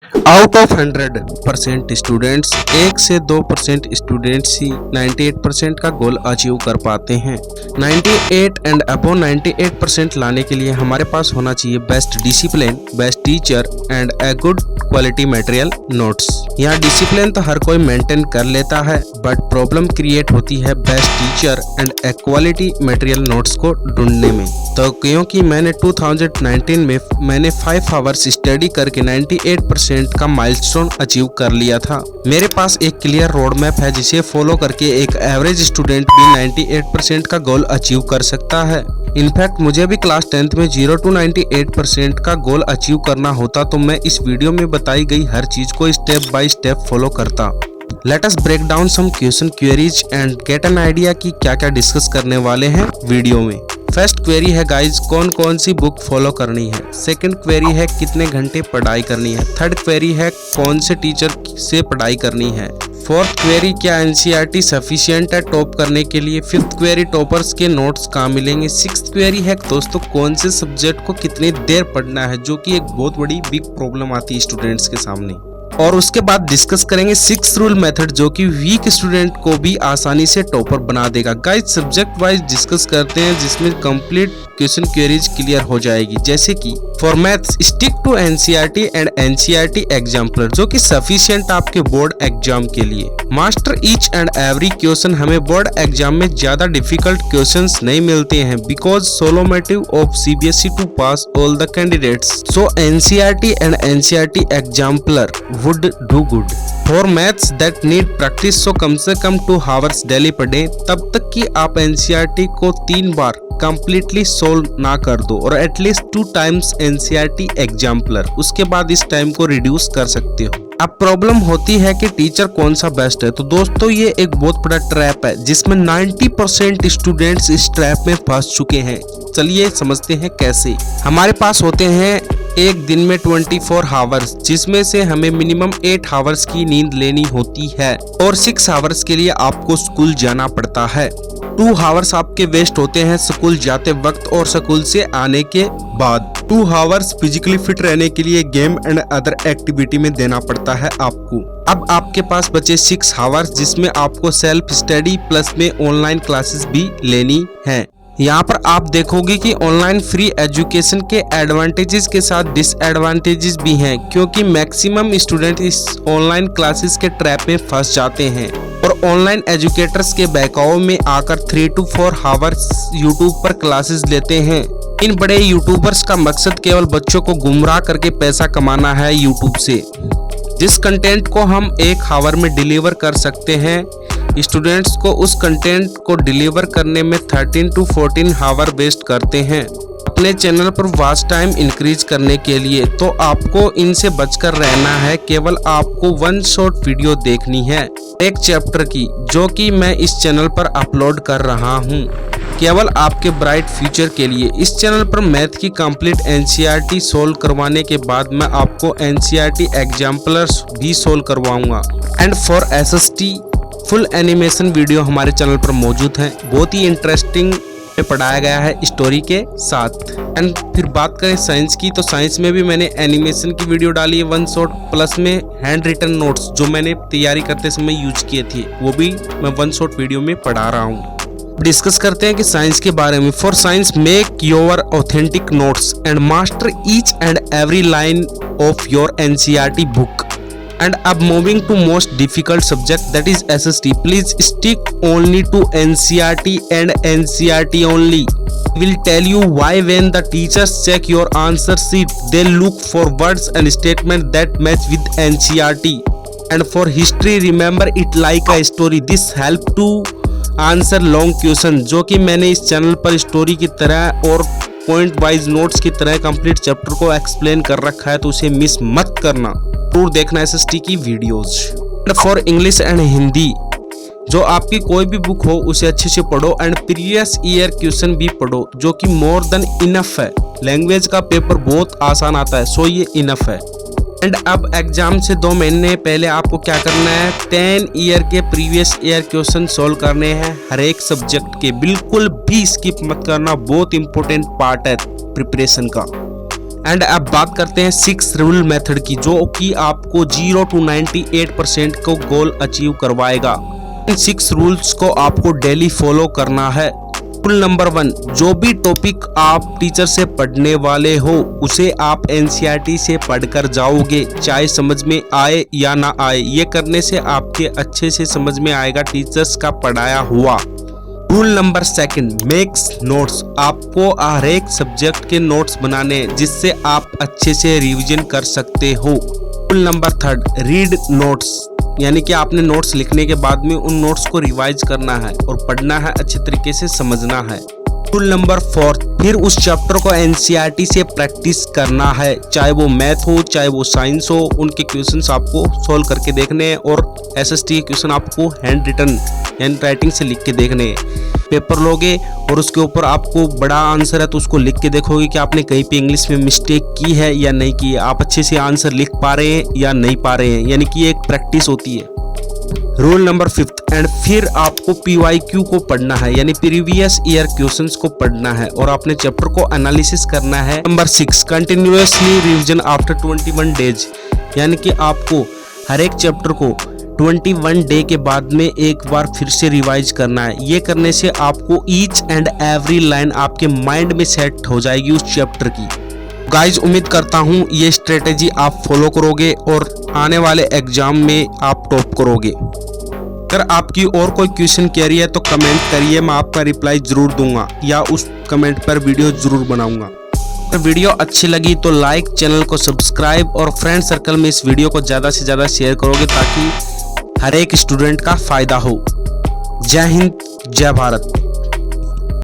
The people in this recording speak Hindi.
आउट ऑफ 100% स्टूडेंट्स 1 से 2% स्टूडेंट्स ही 98% का गोल अचीव कर पाते हैं। 98 एंड अबव 98% लाने के लिए हमारे पास होना चाहिए best discipline, best teacher and a good quality material notes. यहाँ डिसिप्लिन तो हर कोई मेंटेन कर लेता है, बट प्रॉब्लम क्रिएट होती है best teacher and A quality material notes को ढूंढने में। तो क्योंकि मैंने 2019 में 5 आवर्स स्टडी करके 98% का माइलस्टोन अचीव कर लिया था। मेरे पास एक क्लियर रोड मैप है जिसे फॉलो करके एक एवरेज स्टूडेंट भी 98% का गोल अचीव कर सकता है। इनफैक्ट मुझे भी क्लास 10th में 0 to 98% का गोल अचीव करना होता तो मैं इस वीडियो में बताई गई हर चीज को स्टेप बाय स्टेप फॉलो करता। Let us break down some question queries and get an idea कि क्या क्या डिस्कस करने वाले हैं वीडियो में। फर्स्ट क्वेरी है गाइज, कौन कौन सी बुक फॉलो करनी है। सेकंड क्वेरी है कितने घंटे पढ़ाई करनी है। थर्ड क्वेरी है कौन से टीचर से पढ़ाई करनी है। फोर्थ क्वेरी, क्या एनसीईआरटी सफिशिएंट है टॉप करने के लिए। फिफ्थ क्वेरी, टॉपर्स के नोट्स कहाँ मिलेंगे। सिक्स्थ क्वेरी है दोस्तों कौन से सब्जेक्ट को कितनी देर पढ़ना है, जो कि एक बहुत बड़ी बिग प्रॉब्लम आती है स्टूडेंट्स के सामने। और उसके बाद डिस्कस करेंगे 6 रूल मेथड, जो कि वीक स्टूडेंट को भी आसानी से टॉपर बना देगा। गाइस सब्जेक्ट वाइज डिस्कस करते हैं जिसमें कंप्लीट क्वेश्चन क्वेरीज क्लियर हो जाएगी। जैसे कि for maths stick to NCERT and NCERT exemplar, जो कि सफिशिएंट आपके बोर्ड एग्जाम के लिए। Master each and every question, हमें बोर्ड एग्जाम में ज्यादा डिफिकल्ट क्वेश्चंस नहीं मिलते हैं because sole motive of CBSE to pass all the candidates, so NCERT and NCERT exemplar would do good. For maths that need practice, so कम से कम 2 आवर्स डेली पढ़ें, तब तक कि आप एनसीईआरटी को 3 बार कंप्लीटली सोल्व ना कर दो और एटलीस्ट 2 टाइम्स एनसीईआरटी एग्जाम्पलर, उसके बाद इस टाइम को रिड्यूस कर सकते हो। अब प्रॉब्लम होती है कि टीचर कौन सा बेस्ट है। तो दोस्तों ये एक बहुत बड़ा ट्रैप है जिसमें 90% स्टूडेंट्स इस ट्रैप में फंस चुके हैं। चलिए समझते हैं कैसे। हमारे पास होते हैं एक दिन में 24 आवर्स, जिसमें से हमें मिनिमम 8 आवर्स की नींद लेनी होती है और 6 आवर्स के लिए आपको स्कूल जाना पड़ता है। 2 आवर्स आपके वेस्ट होते हैं स्कूल जाते वक्त और स्कूल से आने के बाद। 2 आवर्स फिजिकली फिट रहने के लिए गेम एंड अदर एक्टिविटी में देना पड़ता है आपको। अब आपके पास बचे 6 आवर्स, जिसमें आपको सेल्फ स्टडी प्लस में ऑनलाइन क्लासेस भी लेनी है। यहाँ पर आप देखोगे कि ऑनलाइन फ्री एजुकेशन के एडवांटेजेस के साथ डिसएडवांटेजेस भी हैं, क्योंकि मैक्सिमम स्टूडेंट इस ऑनलाइन क्लासेस के ट्रैप में फंस जाते हैं और ऑनलाइन एजुकेटर्स के बहकावे में आकर 3 to 4 आवर्स यूट्यूब पर क्लासेस लेते हैं। इन बड़े यूट्यूबर्स का मकसद केवल बच्चों को गुमराह करके पैसा कमाना है यूट्यूब से। जिस कंटेंट को हम 1 आवर में डिलीवर कर सकते हैं, स्टूडेंट्स को उस कंटेंट को डिलीवर करने में 13 to 14 आवर वेस्ट करते हैं अपने चैनल पर वॉच टाइम इंक्रीज करने के लिए। तो आपको इनसे बचकर रहना है। केवल आपको 1 शॉर्ट वीडियो देखनी है एक चैप्टर की, जो कि मैं इस चैनल पर अपलोड कर रहा हूँ केवल आपके ब्राइट फ्यूचर के लिए। इस चैनल पर मैथ की कंप्लीट एनसीईआरटी सोल्व करवाने के बाद मैं आपको एनसीईआरटी एग्जाम्पलर्स भी सोल्व करवाऊंगा। And for SST full animation video हमारे चैनल पर मौजूद है, बहुत ही इंटरेस्टिंग पढ़ाया गया है स्टोरी के साथ। एंड फिर बात करें साइंस की, तो साइंस में भी मैंने एनिमेशन की वीडियो डाली है 1 शॉट प्लस में हैंड रिटन नोट्स, जो मैंने तैयारी करते समय यूज किए थे, वो भी मैं 1 शॉट वीडियो में पढ़ा रहा हूँ। डिस्कस करते हैं कि साइंस के बारे में। For science make your authentic notes and master each and every line of your NCERT book. And अब moving to most difficult subject, that is SST. Please stick only to NCERT and NCERT only. Will tell you why when the teachers check your answer sheet, they look for words and statements that match with NCERT. And for history, remember it like a story. This help to answer long question, जो कि मैंने इस चैनल पर स्टोरी की तरह और पॉइंट वाइज नोट्स की तरह कंप्लीट चैप्टर को एक्सप्लेन कर रखा है, तो उसे मिस मत करना, जरूर देखना एसएसटी की videos. For English and Hindi, जो आपकी कोई भी बुक हो उसे अच्छे से पढ़ो एंड प्रीवियस ईयर क्वेश्चन भी पढ़ो, जो कि मोर देन इनफ है। लैंग्वेज का पेपर बहुत आसान आता है, सो ये इनफ है। एंड अब एग्जाम से 2 महीने पहले आपको क्या करना है, 10 ईयर के प्रीवियस ईयर क्वेश्चन सोल्व करने हैं हर एक सब्जेक्ट के। बिल्कुल भी स्किप मत करना, बहुत इंपॉर्टेंट पार्ट है प्रिपरेशन का। एंड अब बात करते हैं 6 रूल मेथड की, जो कि आपको 0 to 98% को गोल अचीव करवाएगा। इन 6 रूल्स को आपको डेली फॉलो करना है। रूल नंबर 1, जो भी टॉपिक आप टीचर से पढ़ने वाले हो उसे आप एनसीईआरटी से पढ़कर जाओगे, चाहे समझ में आए या ना आए। ये करने से आपके अच्छे से समझ में आएगा टीचर्स का पढ़ाया हुआ। Rule number 2, makes notes. आपको हर एक सब्जेक्ट के नोट्स बनाने हैं जिससे आप अच्छे से रिवीजन कर सकते हो। रूल नंबर 3, रीड नोट्स, यानी कि आपने नोट्स लिखने के बाद में उन नोट्स को रिवाइज करना है और पढ़ना है, अच्छे तरीके से समझना है। रूल नंबर 4, फिर उस चैप्टर को एनसीईआरटी से प्रैक्टिस करना है, चाहे वो मैथ हो चाहे वो साइंस हो। उनके क्वेश्चंस आपको सॉल्व करके देखने हैं और एसएसटी के क्वेश्चन आपको हैंड रिटन हैंड राइटिंग से लिख के देखने हैं। पेपर लोगे और उसके ऊपर आपको बड़ा आंसर है तो उसको लिख के देखोगे कि आपने कहीं पे इंग्लिश में मिस्टेक की है या नहीं की है, आप अच्छे से आंसर लिख पा रहे हैं या नहीं पा रहे हैं, यानी कि एक प्रैक्टिस होती है। रूल नंबर 5, एंड फिर आपको PYQ को पढ़ना है, यानी प्रीवियस ईयर क्वेश्चंस को पढ़ना है और अपने चैप्टर को एनालिसिस करना है। Number 6, continuously revision after 21 days, यानी कि आपको हर एक चैप्टर को 21 डे के बाद में एक बार फिर से रिवाइज करना है। ये करने से आपको ईच एंड एवरी लाइन आपके माइंड में सेट हो जाएगी उस चैप्टर की। गाइज, उम्मीद करता हूँ ये स्ट्रेटेजी आप फॉलो करोगे और आने वाले एग्जाम में आप टॉप करोगे। अगर आपकी और कोई क्वेश्चन क्वेरी है तो कमेंट करिए, मैं आपका रिप्लाई जरूर दूंगा या उस कमेंट पर वीडियो जरूर बनाऊंगा। अगर वीडियो अच्छी लगी तो लाइक, चैनल को सब्सक्राइब और फ्रेंड सर्कल में इस वीडियो को ज़्यादा से ज़्यादा शेयर करोगे ताकि हर एक स्टूडेंट का फायदा हो। जय हिंद, जय भारत।